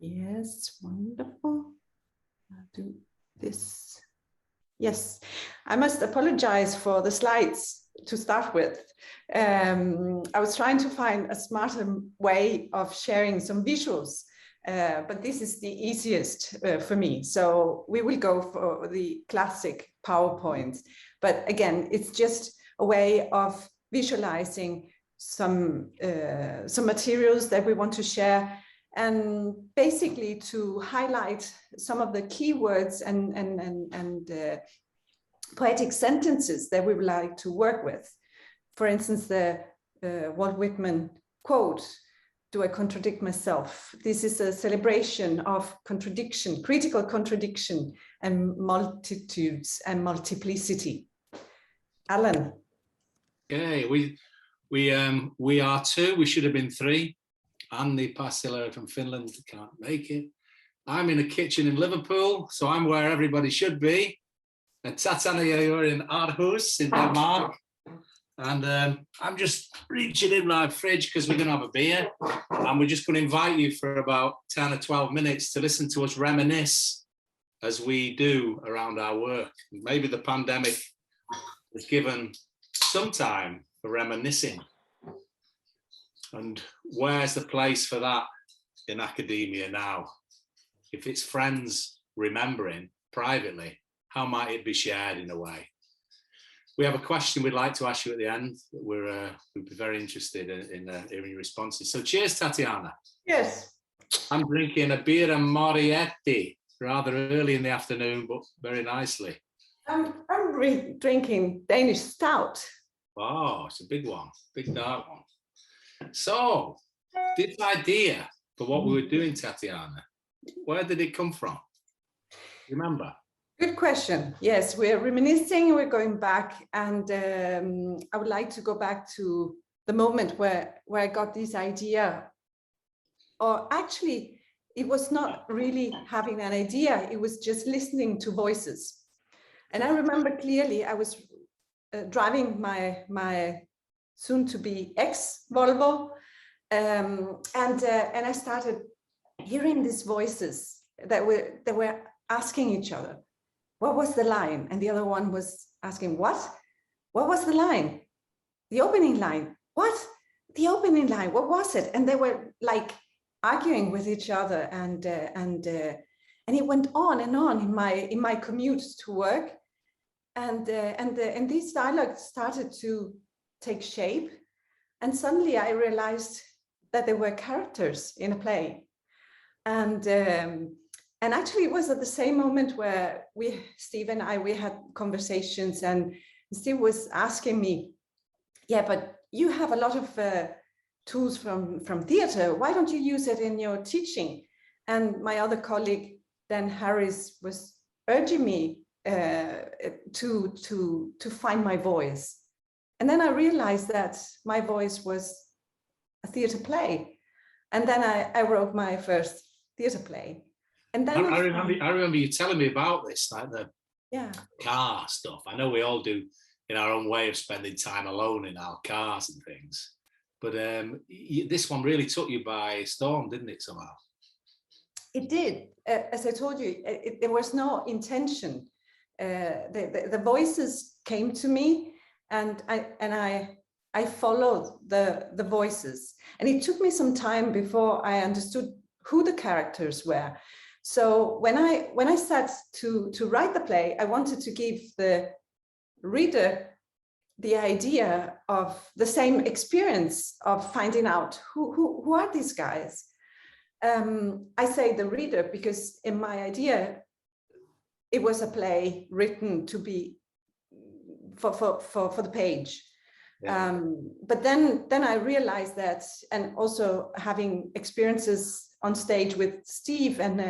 Yes, wonderful. I'll do this. Yes, I must apologize for the slides to start with. I was trying to find a smarter way of sharing some visuals, but this is the easiest for me. So we will go for the classic PowerPoint. But again, it's just a way of visualizing some materials that we want to share, and basically to highlight some of the keywords and poetic sentences that we would like to work with. For instance, the Walt Whitman quote, "Do I contradict myself?" This is a celebration of contradiction, critical contradiction, and multitudes and multiplicity. Allan. Okay, we are two. We should have been three. Andy Passila from Finland can't make it. I'm in a kitchen in Liverpool, so I'm where everybody should be. And Tatiana, you're in Aarhus in Denmark. And I'm just reaching in my fridge because we're going to have a beer. And we're just going to invite you for about 10 or 12 minutes to listen to us reminisce as we do around our work. Maybe the pandemic has given some time for reminiscing. And where's the place for that in academia now? If it's friends remembering privately, how might it be shared in a way? We have a question we'd like to ask you at the end. We'd be very interested in hearing your responses. So cheers, Tatiana. Yes. I'm drinking a beer and Marietti rather early in the afternoon, but very nicely. I'm drinking Danish stout. Oh, it's a big one, big dark one. So, this idea for what we were doing, Tatiana, where did it come from? Remember? Good question. Yes, we're reminiscing, we're going back, and I would like to go back to the moment where I got this idea. Or actually, it was not really having an idea, it was just listening to voices. And I remember clearly I was driving my soon-to-be ex-Volvo, and I started hearing these voices that were asking each other, what was the line? And the other one was asking, what? What was the line? The opening line. What? The opening line. What was it? And they were like arguing with each other, and it went on and on in my commute to work, and these dialogues started to take shape, and suddenly I realized that there were characters in a play, and actually it was at the same moment where Steve and I had conversations, and Steve was asking me, yeah, but you have a lot of tools from theater, why don't you use it in your teaching? And my other colleague Dan Harris was urging me to find my voice. And then I realized that my voice was a theater play. And then I wrote my first theater play. And then I remember you telling me about this, like the car stuff. I know we all do in our own way of spending time alone in our cars and things. But this one really took you by storm, didn't it, somehow? It did. As I told you, there was no intention. The voices came to me, and I followed the voices. And it took me some time before I understood who the characters were. So when I sat to write the play, I wanted to give the reader the idea of the same experience of finding out who are these guys. I say the reader because in my idea, it was a play written to be for the page. Yeah. But then I realized that, and also having experiences on stage with Steve and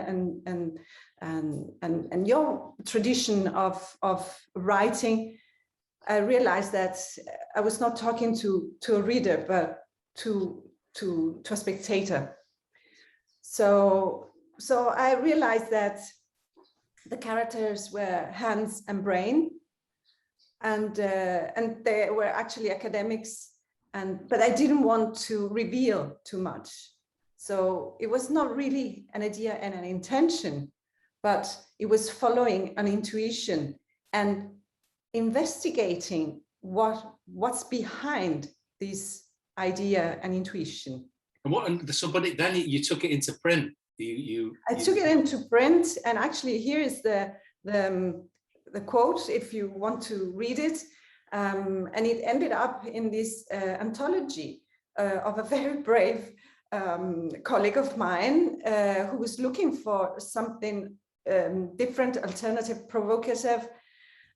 your tradition of writing, I realized that I was not talking to a reader, but to a spectator. So I realized that the characters were hands and brain, and they were actually academics, but I didn't want to reveal too much. So it was not really an idea and an intention, but it was following an intuition and investigating what's behind this idea and intuition. And but then you took it into print. I took it into print, and actually here is the quote, if you want to read it. And it ended up in this anthology of a very brave colleague of mine who was looking for something different, alternative, provocative.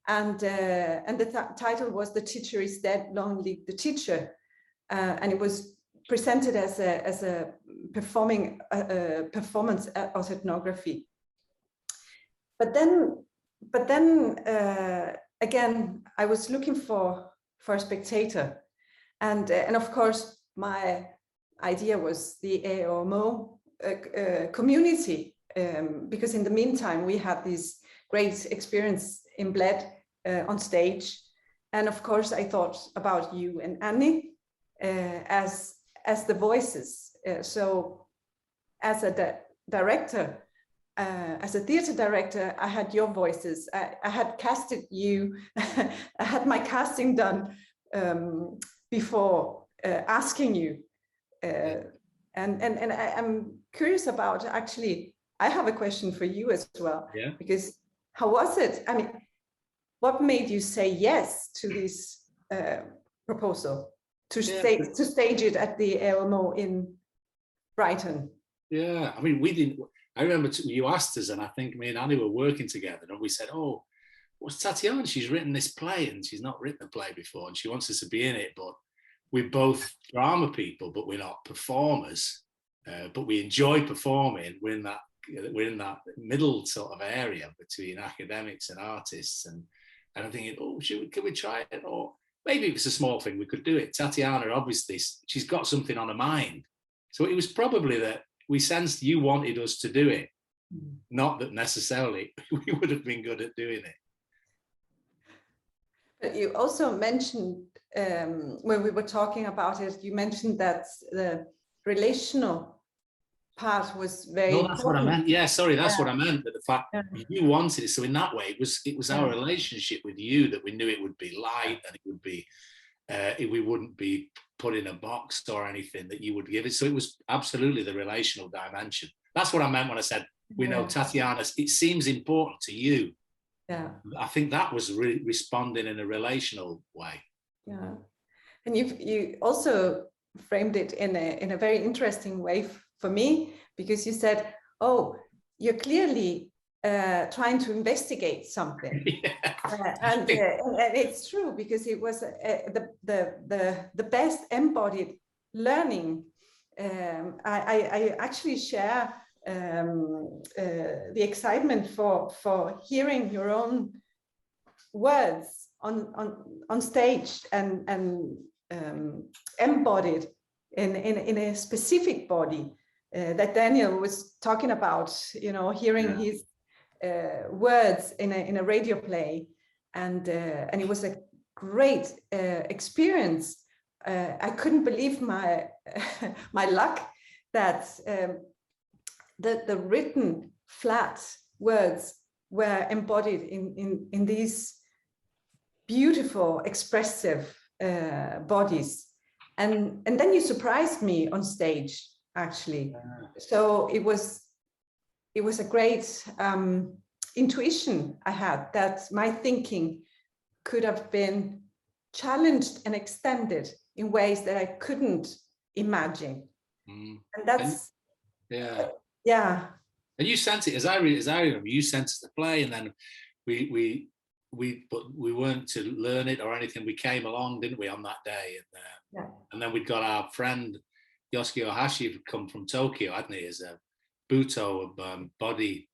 And the title was "The Teacher is Dead, Long Live the Teacher." And it was presented as a performance ethnography. But then again, I was looking for a spectator, and of course my idea was the AoMO community, because in the meantime we had this great experience in Bled on stage, and of course I thought about you and Annie as the voices. So as a director, as a theater director, I had your voices. I had casted you. I had my casting done before asking you. And I'm curious about, actually, I have a question for you as well. Yeah. Because how was it? I mean, what made you say yes to this proposal to stage it at the AoMO in Brighton? Yeah, I mean, we didn't. I remember you asked us, and I think me and Annie were working together, and we said, "Oh, what's Tatiana? She's written this play, and she's not written a play before, and she wants us to be in it. But we're both drama people, but we're not performers. But we enjoy performing. We're in that middle sort of area between academics and artists, and I'm thinking, oh, can we try it? Or maybe if it's a small thing, we could do it. Tatiana, obviously, she's got something on her mind, so it was probably that." We sensed you wanted us to do it, not that necessarily we would have been good at doing it. But you also mentioned, when we were talking about it, you mentioned that the relational part was very No, that's important. what I meant. Yeah, sorry, that's what I meant. But the fact you wanted it, so in that way, it was our relationship with you that we knew it would be light and it would be, we wouldn't be put in a box or anything, that you would give it. So it was absolutely the relational dimension. That's what I meant when I said, we know Tatiana, it seems important to you. Yeah. I think that was responding in a relational way. Yeah. And you also framed it in a very interesting way for me, because you said, oh, you're clearly trying to investigate something. And it's true, because it was the best embodied learning. I actually share the excitement for hearing your own words on stage and embodied in a specific body that Daniel was talking about, hearing his words in a radio play, and it was a great experience. I couldn't believe my my luck that the written flat words were embodied in these beautiful, expressive bodies, and then you surprised me on stage, actually. So it was a great intuition I had, that my thinking could have been challenged and extended in ways that I couldn't imagine. And that's And you sent it, as I remember, you sent us the play, and then we weren't to learn it or anything. We came along, didn't we, on that day? And then we'd got our friend Yosuke Ohashi had come from Tokyo, hadn't he, as a Buto body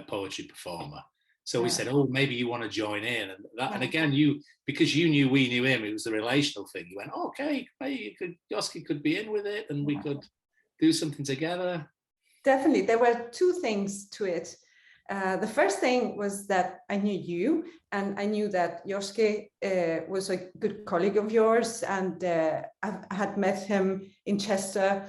poetry performer. So we said, oh, maybe you want to join in. And again, because you knew we knew him, it was the relational thing. You went, okay, Yosuke could be in with it, and we could do something together. Definitely. There were two things to it. The first thing was that I knew you, and I knew that Yosuke was a good colleague of yours, and I had met him in Chester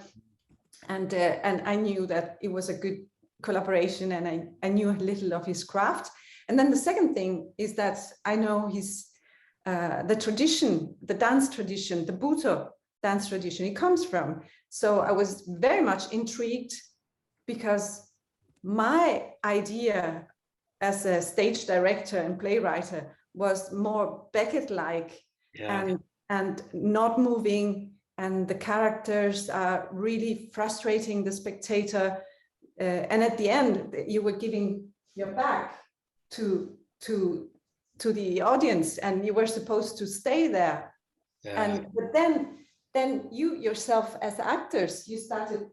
And I knew that it was a good collaboration, and I knew a little of his craft. And then the second thing is that I know his the tradition, the dance tradition, the Bhutto dance tradition he comes from. So I was very much intrigued, because my idea as a stage director and playwright was more Beckett-like, and not moving, and the characters are really frustrating the spectator. And at the end, you were giving your back to the audience, and you were supposed to stay there. But then you yourself as actors, you started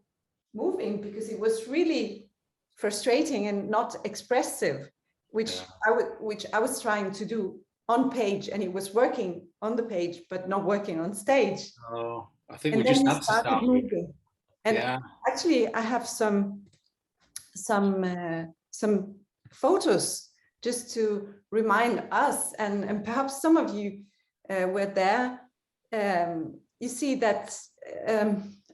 moving, because it was really frustrating and not expressive, which I was trying to do on page, and it was working on the page but not working on stage. Oh, I think And we then just you had to started start moving. And actually, I have some photos just to remind us, and perhaps some of you were there. You see that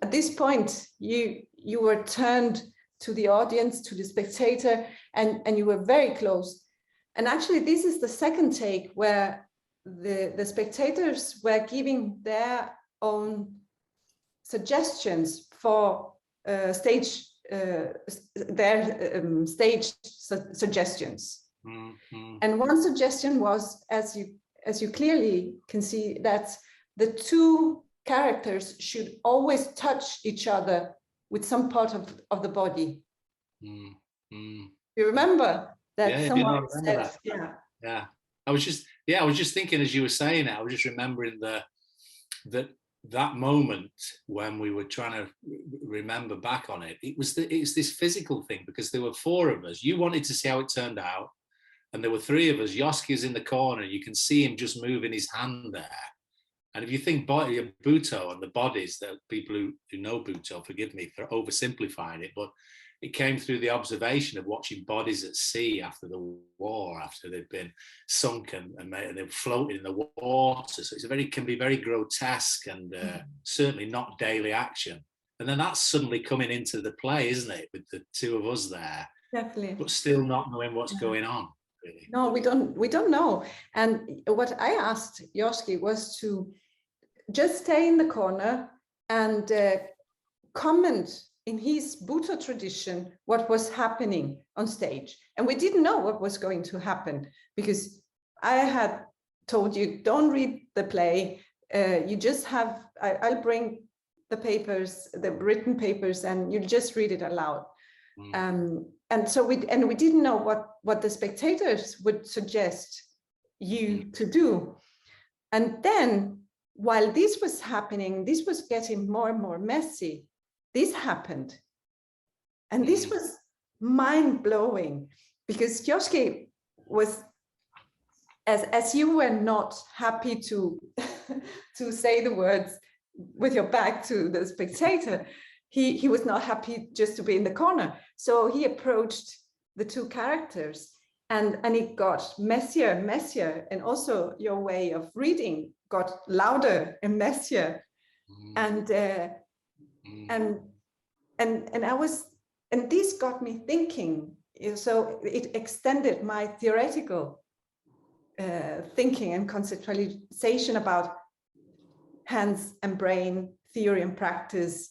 at this point you were turned to the audience, to the spectator, and you were very close. And actually, this is the second take where the spectators were giving their own suggestions for stage suggestions. Mm-hmm. And one suggestion was, as you clearly can see, that the two characters should always touch each other with some part of the body. Mm-hmm. You remember that someone said, that. Yeah. I was just thinking as you were saying it, I was just remembering that moment when we were trying to remember back on it. It's this physical thing, because there were four of us. You wanted to see how it turned out, and there were three of us. Yoski's in the corner. You can see him just moving his hand there. And if you think Bhutto and the bodies, that people who know Bhutto, forgive me for oversimplifying it, but it came through the observation of watching bodies at sea after the war, after they've been sunken and they were floating in the water. So can be very grotesque and certainly not daily action. And then that's suddenly coming into the play, isn't it, with the two of us there? Definitely. But still not knowing what's going on. Really. No, we don't know. And what I asked Yoski was to just stay in the corner and comment in his Bhutto tradition what was happening on stage. And we didn't know what was going to happen, because I had told you, don't read the play. You just have, I'll bring the papers, the written papers, and you just read it aloud. And so we didn't know what the spectators would suggest you to do. And then while this was happening, this was getting more and more messy. This happened. And this was mind-blowing, because Yoski was, as you were not happy to say the words with your back to the spectator, he was not happy just to be in the corner. So he approached the two characters, and it got messier and messier. And also your way of reading got louder and messier. And this got me thinking. So it extended my theoretical thinking and conceptualization about hands and brain, theory and practice.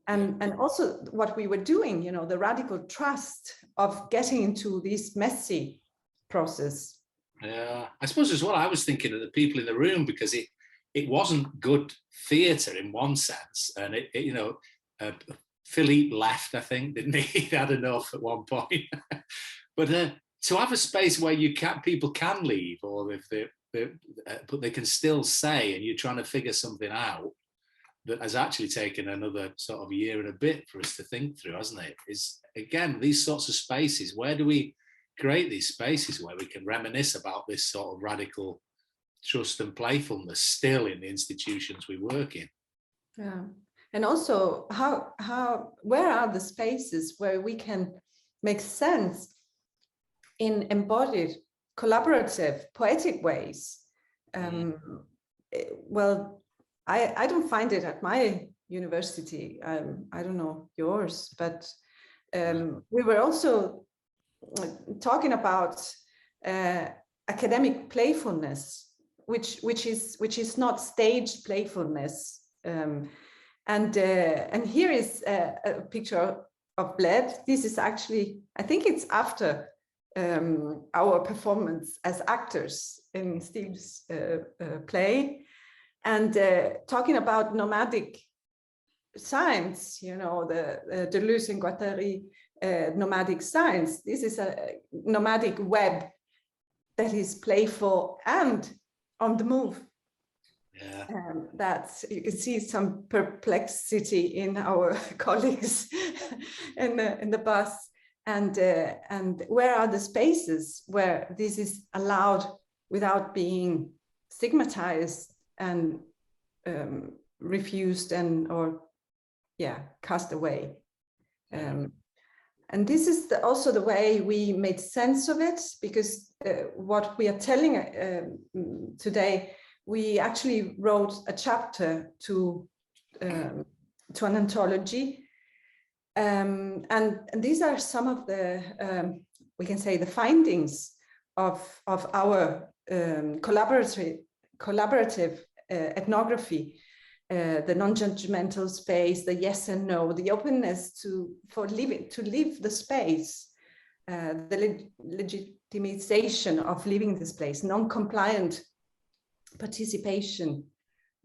And also what we were doing, the radical trust of getting into this messy process. Yeah, I suppose as well, I was thinking of the people in the room, because it wasn't good theatre in one sense. And Philippe left, I think, didn't he? He'd had enough at one point. But to have a space where people can leave, or but they can still say, and you're trying to figure something out, that has actually taken another sort of year and a bit for us to think through, hasn't it? Is again, these sorts of spaces, where do we create these spaces where we can reminisce about this sort of radical trust and playfulness still in the institutions we work in? Yeah. And also where are the spaces where we can make sense in embodied, collaborative, poetic ways? Well, I don't find it at my university. I don't know yours, but we were also talking about academic playfulness, which is not staged playfulness. And here is a picture of Bled. This is actually, I think it's after our performance as actors in Steve's play, and talking about nomadic science, you know, the Deleuze and Guattari nomadic science. This is a nomadic web that is playful and on the move. Yeah. That you can see some perplexity in our colleagues in the bus, and where are the spaces where this is allowed without being stigmatized and refused or cast away. And this is also the way we made sense of it, because what we are telling today, we actually wrote a chapter to an anthology, and these are some of the we can say the findings of our collaborative ethnography. The non-judgmental space, the yes and no, the openness to live the space, the legitimization of living this place, non-compliant participation,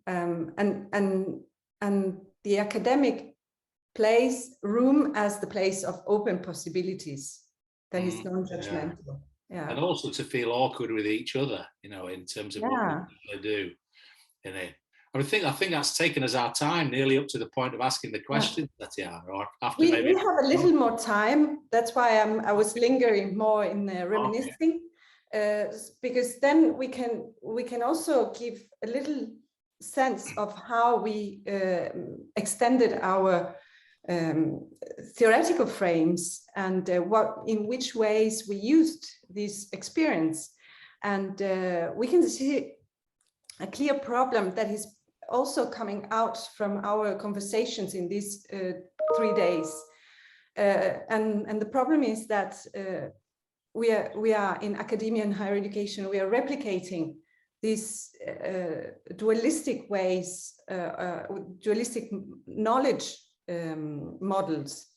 and the academic place room as the place of open possibilities that is non-judgmental. Yeah. And also to feel awkward with each other, you know, in terms of what we do. And I think that's taken us our time nearly up to the point of asking the question, Tatiana, or after we maybe. We have a little more time. That's why I was lingering more in reminiscing, because then we can also give a little sense of how we extended our theoretical frames and in which ways we used this experience. And we can see a clear problem that is also coming out from our conversations in these 3 days. And the problem is that we are in academia and higher education, we are replicating these dualistic ways, dualistic knowledge models.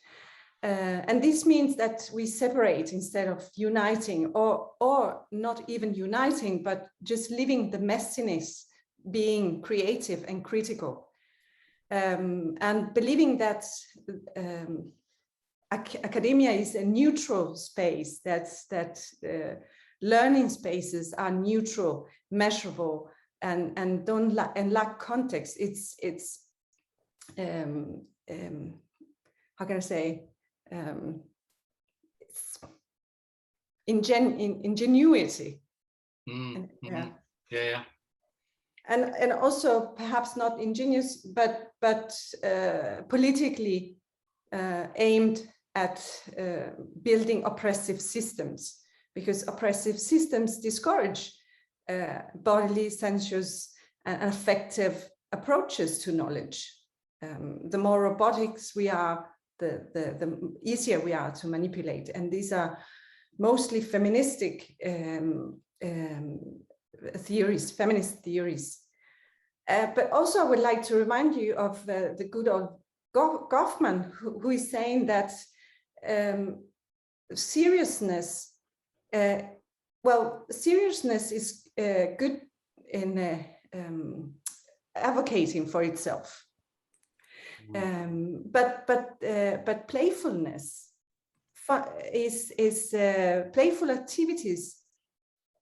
And this means that we separate instead of uniting, or not even uniting, but just living the messiness, being creative and critical, and believing that academia is a neutral space, that learning spaces are neutral, measurable, and don't lack context. It's how can I say, it's ingenuity. And also perhaps not ingenious, but politically aimed at building oppressive systems, because oppressive systems discourage bodily, sensuous, and affective approaches to knowledge. The more robotics we are, the easier we are to manipulate. And these are mostly feministic theories, feminist theories. But also I would like to remind you of the good old Goffman, who is saying that seriousness, seriousness is good in advocating for itself. But playfulness is playful activities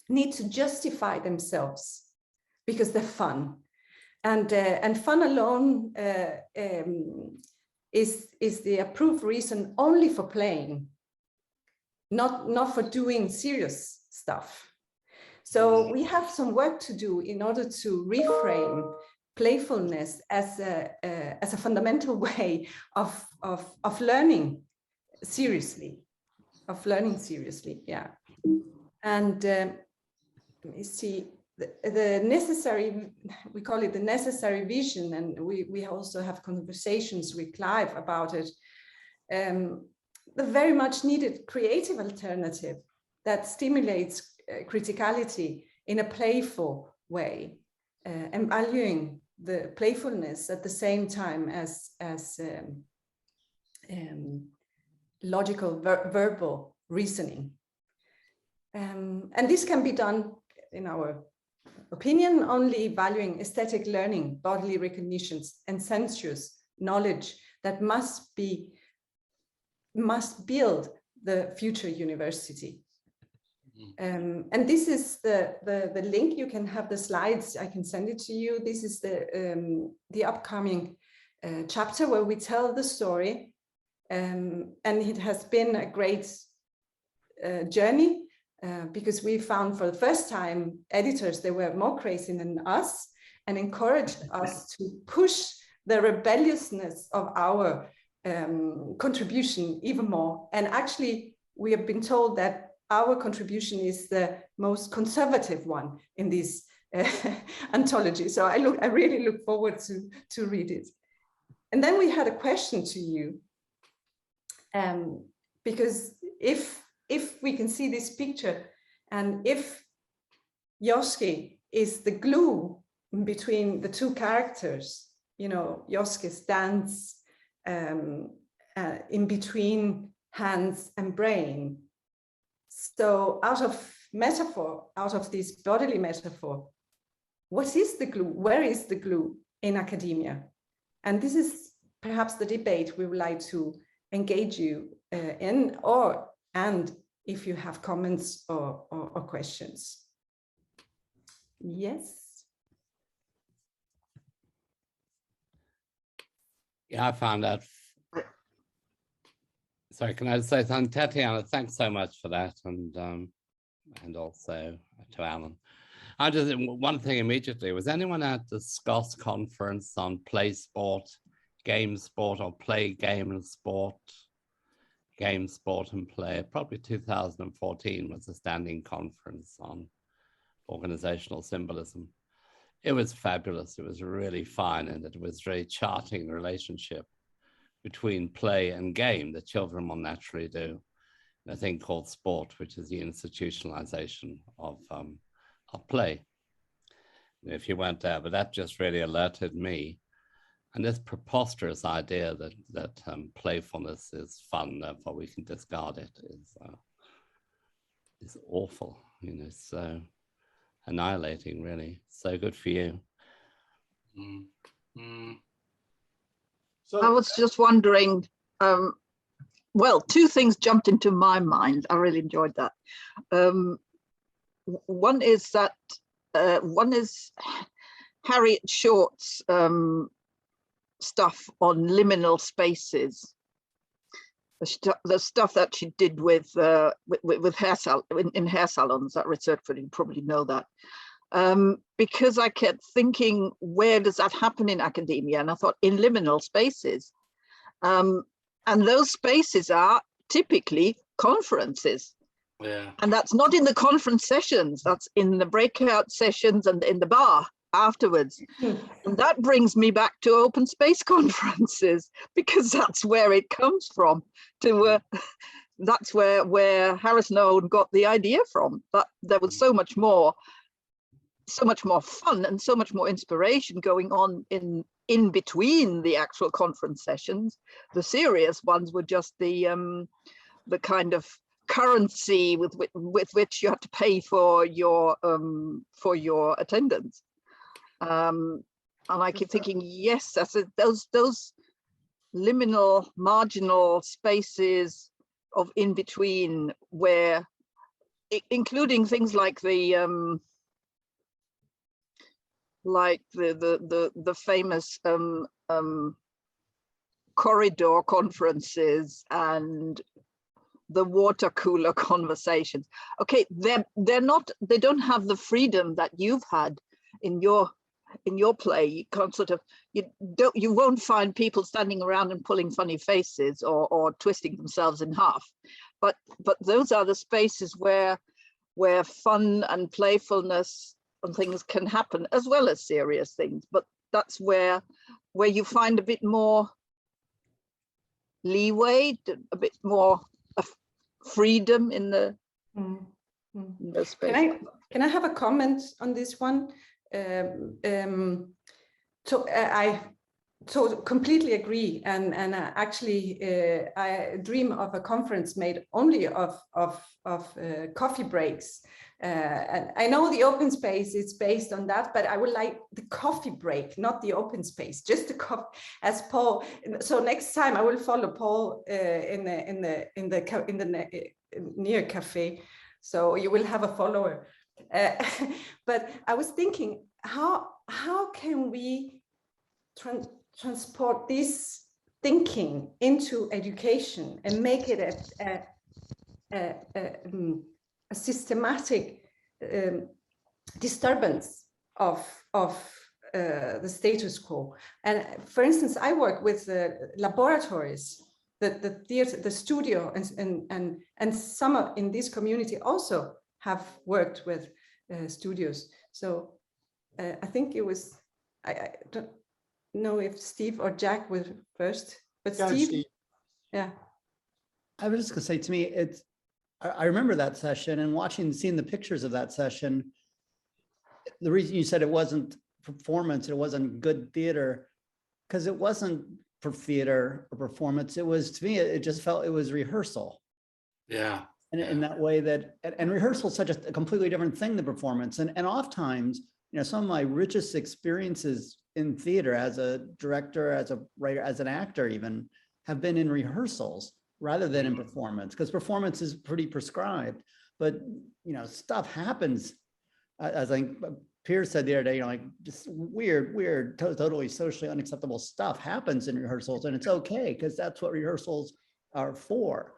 need to justify themselves because they're fun, and fun alone is the approved reason only for playing, not for doing serious stuff. So we have some work to do in order to reframe playfulness as a fundamental way of learning seriously, yeah. And let me see the necessary, we call it the necessary vision, and we also have conversations with Clive about it, the very much needed creative alternative that stimulates criticality in a playful way, and valuing the playfulness at the same time as logical verbal reasoning. And this can be done, in our opinion, only valuing aesthetic learning, bodily recognitions, and sensuous knowledge that must build the future university. And this is the link. You can have the slides. I can send it to you. This is the upcoming chapter where we tell the story, and it has been a great journey. Because we found for the first time editors, they were more crazy than us and encouraged us to push the rebelliousness of our contribution even more. And actually, we have been told that our contribution is the most conservative one in this anthology. So I really look forward to read it. And then we had a question to you, because if we can see this picture, and if Yoski is the glue between the two characters, you know, Yoski stands in between hands and brain. So out of metaphor, out of this bodily metaphor, what is the glue? Where is the glue in academia? And this is perhaps the debate we would like to engage you in, and if you have comments or questions. Yes. Yeah, I found that. Sorry, can I say something? Tatiana, thanks so much for that, and also to Allan. I just, one thing immediately, was anyone at the SCOS conference on play sport, game sport, or play, game and sport? Game, sport and play. Probably 2014 was a standing conference on organizational symbolism. It was fabulous. It was really fun, and it was really charting the relationship between play and game that children will naturally do. A thing called sport, which is the institutionalization of play. If you weren't there, but that just really alerted me. And this preposterous idea that playfulness is fun, therefore we can discard it, is awful. You know, so annihilating, really. So good for you. So I was just wondering. Well, two things jumped into my mind. I really enjoyed that. One is Harriet Short's stuff on liminal spaces, the stuff that she did with hair in hair salons at Researchford. You probably know that, because I kept thinking, where does that happen in academia? And I thought, in liminal spaces, and those spaces are typically conferences. Yeah. And that's not in the conference sessions, that's in the breakout sessions and in the bar afterwards. And that brings me back to open space conferences, because that's where it comes from. That's where Harrison Owen got the idea from. That there was so much more fun and so much more inspiration going on in between the actual conference sessions. The serious ones were just the kind of currency with which you have to pay for your attendance. And I keep thinking, yes, that's it. Those liminal, marginal spaces of in between, where, including things like the famous corridor conferences and the water cooler conversations. Okay, they don't have the freedom that you've had in your play. You can't you won't find people standing around and pulling funny faces or twisting themselves in half. But those are the spaces where fun and playfulness things can happen, as well as serious things. But that's where you find a bit more leeway, a bit more freedom in the, in the space. Can I have a comment on this one? I completely agree, and actually I dream of a conference made only of coffee breaks. And I know the open space is based on that, but I would like the coffee break, not the open space, just the coffee. As Paul, so next time I will follow Paul in the near cafe, so you will have a follower. But I was thinking, how can we transport this thinking into education and make it a systematic disturbance of the status quo? And for instance, I work with laboratories, the theater, the studio, and some in this community also have worked with studios. So I think it was, I don't know if Steve or Jack was first, but Steve. Yeah. I was just gonna say, to me, I remember that session and seeing the pictures of that session. The reason you said it wasn't performance, it wasn't good theater, because it wasn't for theater or performance. It was, to me, it just felt it was rehearsal. Yeah. And in that way and rehearsal is such a completely different thing than performance. And oftentimes, you know, some of my richest experiences in theater as a director, as a writer, as an actor even, have been in rehearsals rather than in performance, because performance is pretty prescribed. But, you know, stuff happens, as I think Piers said the other day, you know, like just weird, totally socially unacceptable stuff happens in rehearsals, and it's okay, because that's what rehearsals are for.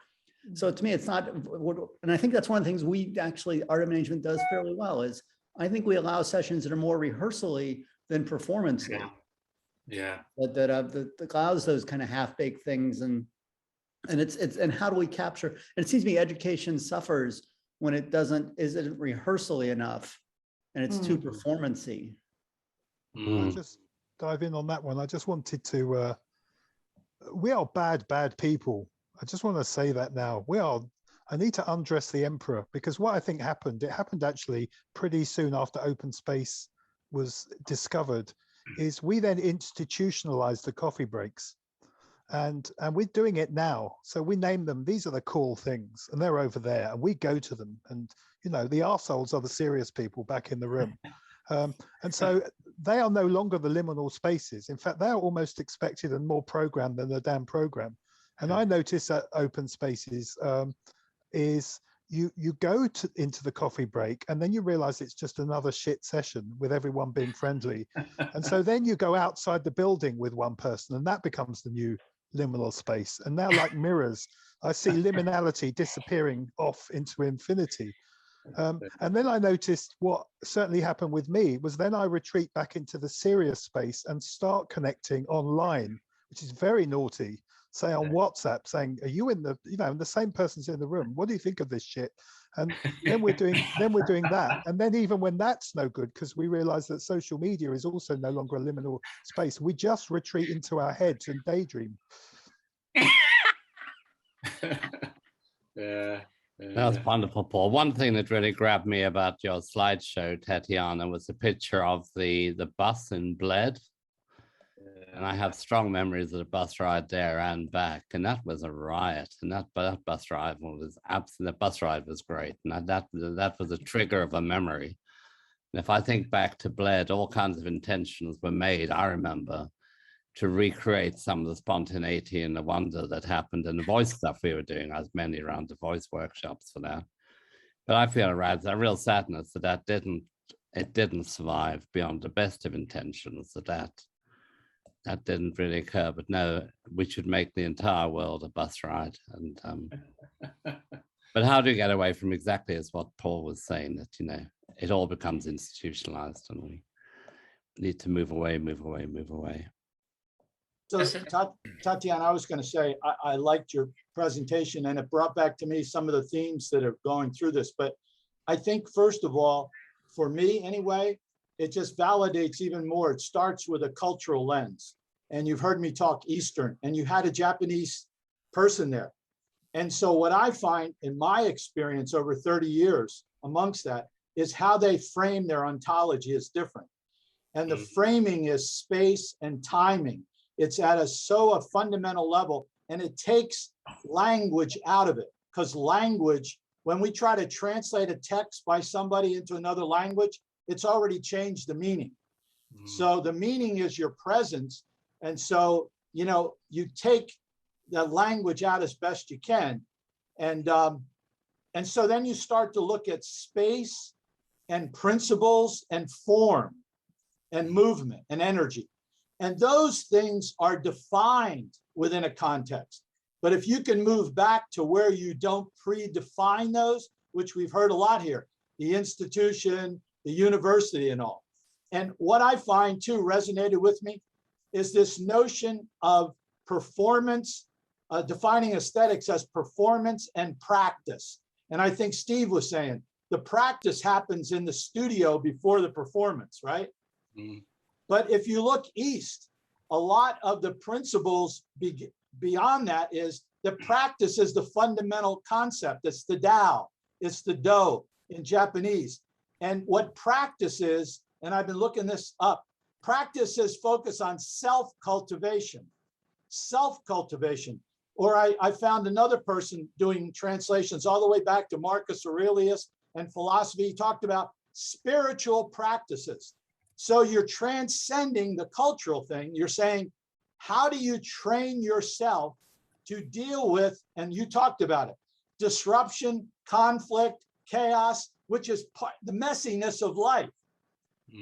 So to me, it's not, and I think that's one of the things we actually, art of management does fairly well, is I think we allow sessions that are more rehearsally than performance-y. Yeah. That allows those kind of half-baked things, and and how do we capture? And it seems to me education suffers when it isn't rehearsally enough, and it's too performance-y. I'll just dive in on that one. I just wanted to, we are bad people. I just want to say that now. I need to undress the emperor, because what I think happened, it happened actually pretty soon after open space was discovered, is we then institutionalized the coffee breaks. And we're doing it now. So we name them, these are the cool things, and they're over there, and we go to them. And, you know, the arseholes are the serious people back in the room. And so they are no longer the liminal spaces. In fact, they're almost expected and more programmed than the damn program. And I notice that open spaces is you go into the coffee break, and then you realize it's just another shit session with everyone being friendly. And so then you go outside the building with one person, and that becomes the new liminal space. And now, like mirrors, I see liminality disappearing off into infinity. And then I noticed what certainly happened with me was then I retreat back into the serious space and start connecting online, which is very naughty. Say on WhatsApp, saying, "Are you in the? You know, the same person's in the room. What do you think of this shit?" And then we're doing that. And then even when that's no good, because we realize that social media is also no longer a liminal space, we just retreat into our heads and daydream. Yeah. That's wonderful, Paul. One thing that really grabbed me about your slideshow, Tatiana, was a picture of the bus in Bled. And I have strong memories of the bus ride there and back, and that was a riot. And that bus ride was absolutely, the bus ride was great. And that was a trigger of a memory. And if I think back to Bled, all kinds of intentions were made, I remember, to recreate some of the spontaneity and the wonder that happened in the voice stuff we were doing. I was mainly around the voice workshops for that. But I feel a real sadness that it didn't survive beyond the best of intentions, that didn't really occur. But no, we should make the entire world a bus ride. And but how do you get away from exactly as what Paul was saying, that, you know, it all becomes institutionalized, and we need to move away. So Tatiana, I was going to say, I liked your presentation, and it brought back to me some of the themes that are going through this. But I think, first of all, for me anyway, it just validates even more. It starts with a cultural lens. And you've heard me talk Eastern, and you had a Japanese person there. And so what I find in my experience over 30 years amongst that is how they frame their ontology is different. And the framing is space and timing. It's at a fundamental level, and it takes language out of it, because language, when we try to translate a text by somebody into another language, it's already changed the meaning. So the meaning is your presence. And so, you know, you take the language out as best you can. And so then you start to look at space and principles and form and movement and energy. And those things are defined within a context. But if you can move back to where you don't predefine those, which we've heard a lot here, the institution, the university and all. And what I find too resonated with me is this notion of performance, defining aesthetics as performance and practice. And I think Steve was saying the practice happens in the studio before the performance, right? But if you look east, a lot of the principles beyond that is the practice is the fundamental concept. It's the Tao, it's the Do in Japanese. And what practice is, and I've been looking this up, practice is focus on self-cultivation, self-cultivation. Or I found another person doing translations all the way back to Marcus Aurelius and philosophy. He talked about spiritual practices. So you're transcending the cultural thing. You're saying, how do you train yourself to deal with, and you talked about it, disruption, conflict, chaos, which is the messiness of life.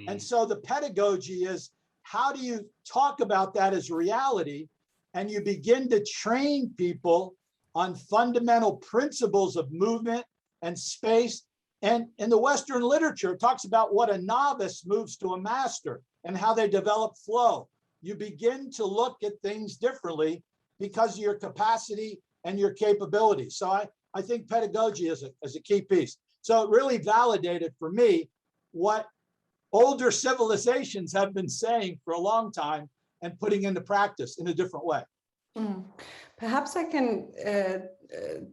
And so the pedagogy is, how do you talk about that as reality? And you begin to train people on fundamental principles of movement and space. And in the Western literature, it talks about what a novice moves to a master and how they develop flow. You begin to look at things differently because of your capacity and your capability. So I think pedagogy is a key piece. So it really validated for me what older civilizations have been saying for a long time and putting into practice in a different way. Perhaps I can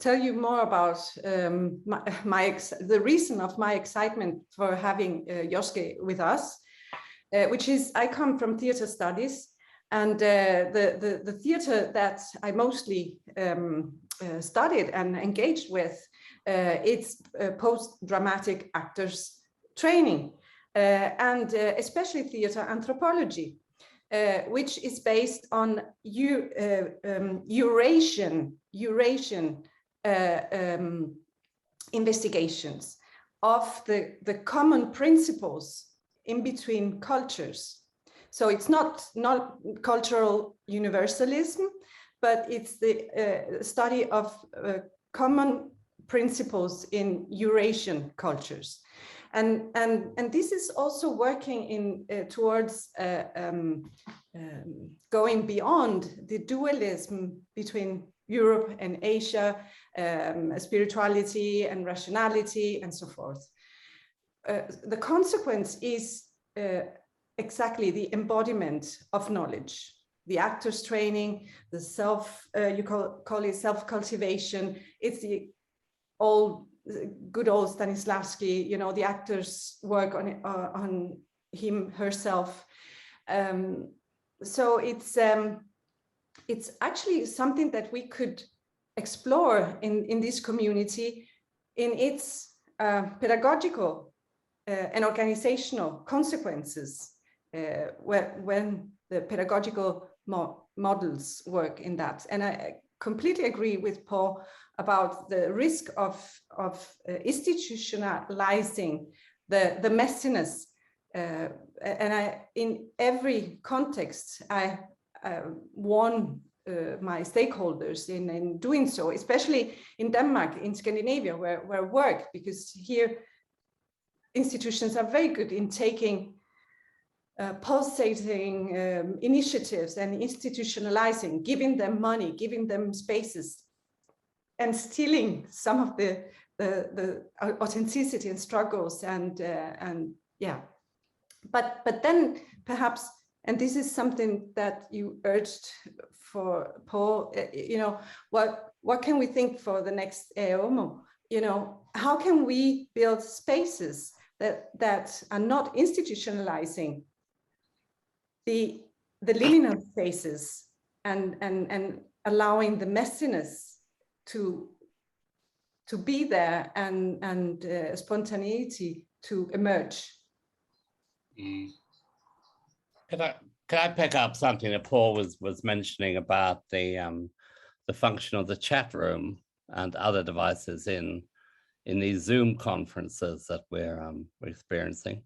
tell you more about the reason of my excitement for having Yosuke with us, which is I come from theater studies, and the theater that I mostly studied and engaged with, it's post-dramatic actors training, and especially theater anthropology. Which is based on Eurasian investigations of the common principles in between cultures. So it's not cultural universalism, but it's the study of common principles in Eurasian cultures. And this is also working in towards going beyond the dualism between Europe and Asia, spirituality and rationality and so forth. The consequence is exactly the embodiment of knowledge, the actors training, the you call it self-cultivation. It's the good old Stanislavski, you know, the actors work on him herself. So it's actually something that we could explore in this community in its pedagogical and organizational consequences when the pedagogical models work in that. And I completely agree with Paul about the risk of institutionalizing the messiness. And in every context, I warn my stakeholders in doing so, especially in Denmark, in Scandinavia, where I work, because here institutions are very good in taking pulsating initiatives and institutionalizing, giving them money, giving them spaces, and stealing some of the the authenticity and struggles and yeah. But then perhaps, and this is something that you urged for Paul, you know, what can we think for the next AoMO? You know, how can we build spaces that are not institutionalizing the liminal spaces and allowing the messiness to be there and spontaneity to emerge? Could I pick up something that Paul was mentioning about the function of the chat room and other devices in these Zoom conferences that we're experiencing?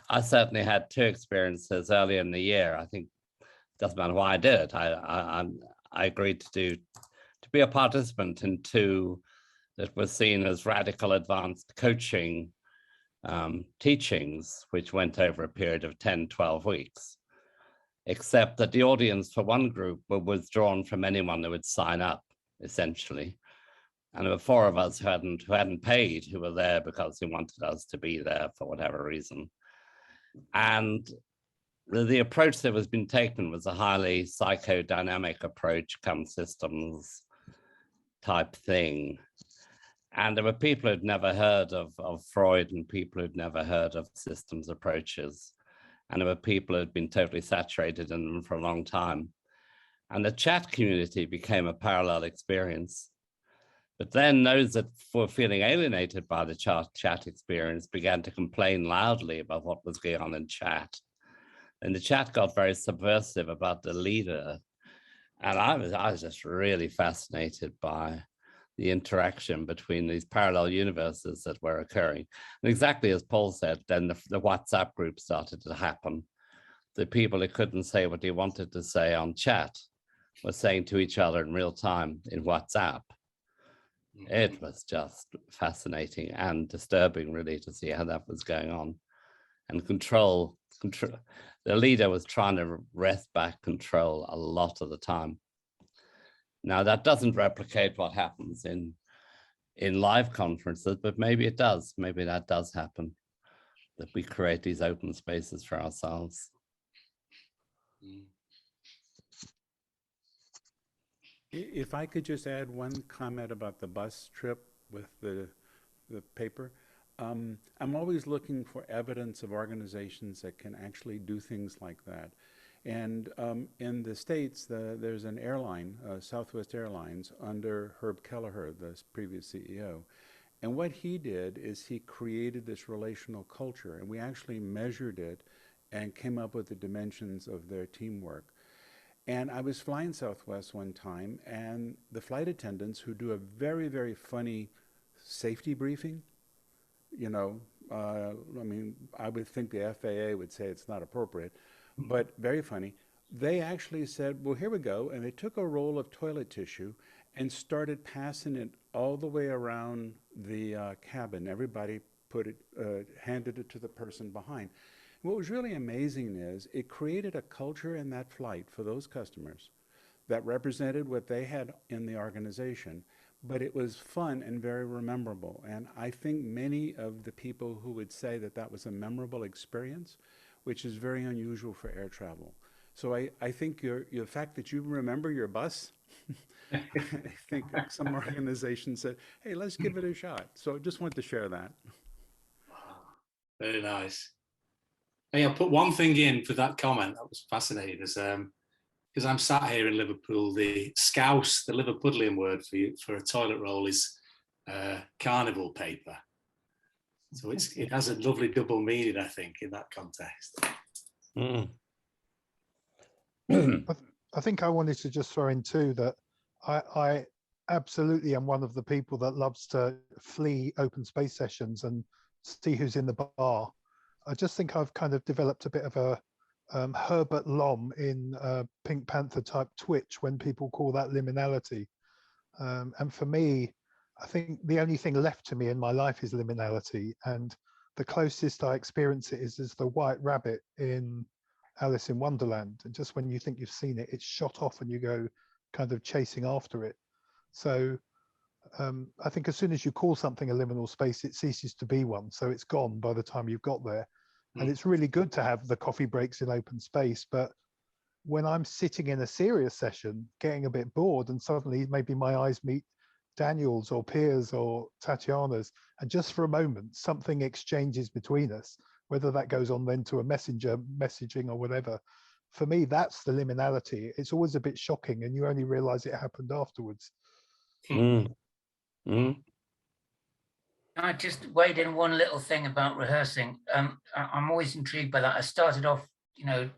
I certainly had 2 experiences earlier in the year. I think it doesn't matter why I did it. I agreed to be a participant in 2 that were seen as radical advanced coaching teachings, which went over a period of 10, 12 weeks, except that the audience for one group were withdrawn from anyone who would sign up, essentially. And there were 4 of us who hadn't paid, who were there because they wanted us to be there for whatever reason. And the approach that was being taken was a highly psychodynamic approach, come systems type thing. And there were people who'd never heard of Freud and people who'd never heard of systems approaches. And there were people who'd been totally saturated in them for a long time. And the chat community became a parallel experience. But then those that were feeling alienated by the chat experience began to complain loudly about what was going on in chat. And the chat got very subversive about the leader. And I was just really fascinated by the interaction between these parallel universes that were occurring. And exactly as Paul said, then the WhatsApp group started to happen. The people who couldn't say what they wanted to say on chat were saying to each other in real time in WhatsApp. It was just fascinating and disturbing, really, to see how that was going on. And control, the leader was trying to wrest back control a lot of the time. Now, that doesn't replicate what happens in live conferences, but maybe it does. Maybe that does happen, that we create these open spaces for ourselves. If I could just add one comment about the bus trip with the paper. I'm always looking for evidence of organizations that can actually do things like that. And in the States, there's an airline, Southwest Airlines, under Herb Kelleher, the previous CEO. And what he did is he created this relational culture, and we actually measured it and came up with the dimensions of their teamwork. And I was flying Southwest one time, and the flight attendants, who do a very, very funny safety briefing, you know, I mean, I would think the FAA would say it's not appropriate, but very funny. They actually said, well, here we go. And they took a roll of toilet tissue and started passing it all the way around the cabin. Everybody handed it to the person behind. What was really amazing is it created a culture in that flight for those customers that represented what they had in the organization, but it was fun and very memorable. And I think many of the people who would say that that was a memorable experience, which is very unusual for air travel. So I think the fact that you remember your bus, I think some organizations said, hey, let's give it a shot. So I just wanted to share that. Very nice. Hey, I put one thing in for that comment that was fascinating, because I'm sat here in Liverpool. The scouse, the Liverpudlian word for a toilet roll, is carnival paper. So it has a lovely double meaning, I think, in that context. I think I wanted to just throw in too that I absolutely am one of the people that loves to flee open space sessions and see who's in the bar. I just think I've kind of developed a bit of a Herbert Lom in Pink Panther type twitch when people call that liminality. And for me, I think the only thing left to me in my life is liminality. And the closest I experience it is the white rabbit in Alice in Wonderland. And just when you think you've seen it, it's shot off and you go kind of chasing after it. So I think as soon as you call something a liminal space, it ceases to be one. So it's gone by the time you've got there. And it's really good to have the coffee breaks in open space. But when I'm sitting in a serious session, getting a bit bored, and suddenly maybe my eyes meet Daniel's or Piers or Tatiana's, and just for a moment, something exchanges between us, whether that goes on then to a messenger messaging or whatever. For me, that's the liminality. It's always a bit shocking, and you only realize it happened afterwards. I just weighed in one little thing about rehearsing. I'm always intrigued by that. I started off, you know,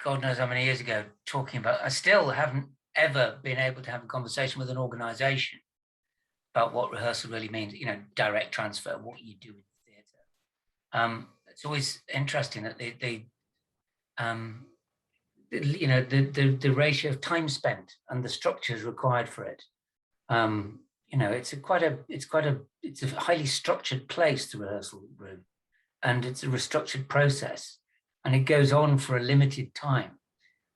God knows how many years ago, talking about, I still haven't ever been able to have a conversation with an organization about what rehearsal really means, you know, direct transfer, what you do in theatre. It's always interesting that you know, the ratio of time spent and the structures required for it. You know, it's a highly structured place, the rehearsal room, and it's a restructured process, and it goes on for a limited time,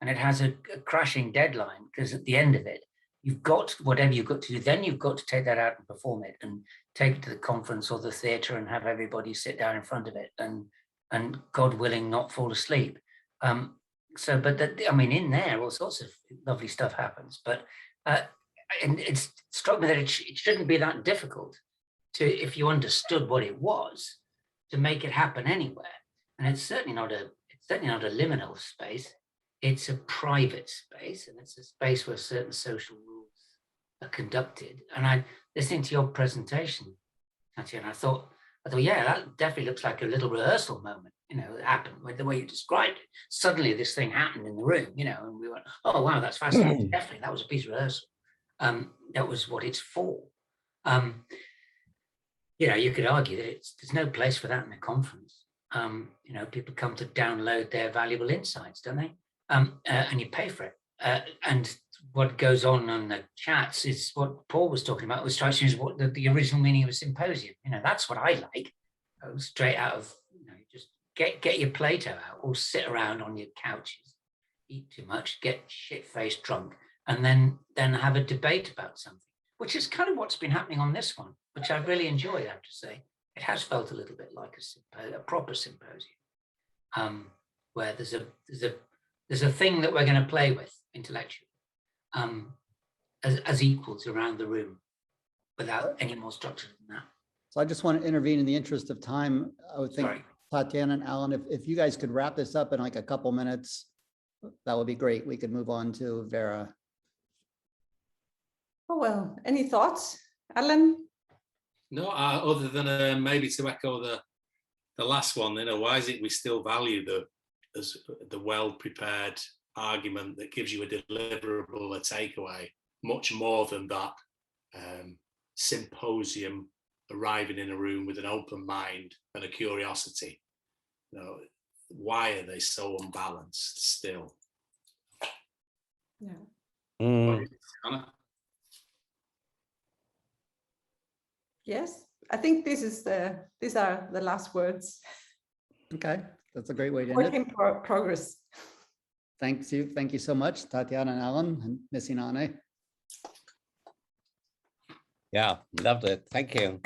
and it has a crashing deadline, because at the end of it, you've got whatever you've got to do. Then you've got to take that out and perform it, and take it to the conference or the theatre, and have everybody sit down in front of it, and God willing, not fall asleep. So, but I mean, in there, all sorts of lovely stuff happens, but. And it struck me that it shouldn't be that difficult to, if you understood what it was, to make it happen anywhere. And it's certainly not a liminal space. It's a private space, and it's a space where certain social rules are conducted. And listening to your presentation, Tatiana, I thought, yeah, that definitely looks like a little rehearsal moment. You know, it happened with the way you described it. Suddenly, this thing happened in the room. You know, and we went, oh wow, that's fascinating. Definitely, that was a piece of rehearsal. That was what it's for. You know, you could argue that there's no place for that in a conference. You know, people come to download their valuable insights, don't they? And you pay for it. And what goes on the chats is what Paul was talking about, which strikes me as what the original meaning of a symposium. You know, that's what I like. Straight out of, you know, just get your Plato out, or sit around on your couches, eat too much, get shit-faced drunk, and then have a debate about something, which is kind of what's been happening on this one, which I really enjoyed, I have to say. It has felt a little bit like a proper symposium, where there's a thing that we're going to play with intellectually, as equals around the room, without any more structure than that. So I just want to intervene in the interest of time. I would think, Sorry. Tatiana and Allan, if you guys could wrap this up in like a couple minutes, that would be great. We could move on to Vera. Oh, well, any thoughts, Allan? No, other than maybe to echo the last one, you know, why is it we still value the well-prepared argument that gives you a deliverable, a takeaway, much more than that symposium arriving in a room with an open mind and a curiosity? You know, why are they so unbalanced still? Yeah. Yes, I think these are the last words. Okay, that's a great way to end Work it. in progress. Thank you so much, Tatiana and Allan, and Miss Inanne. Yeah, loved it. Thank you.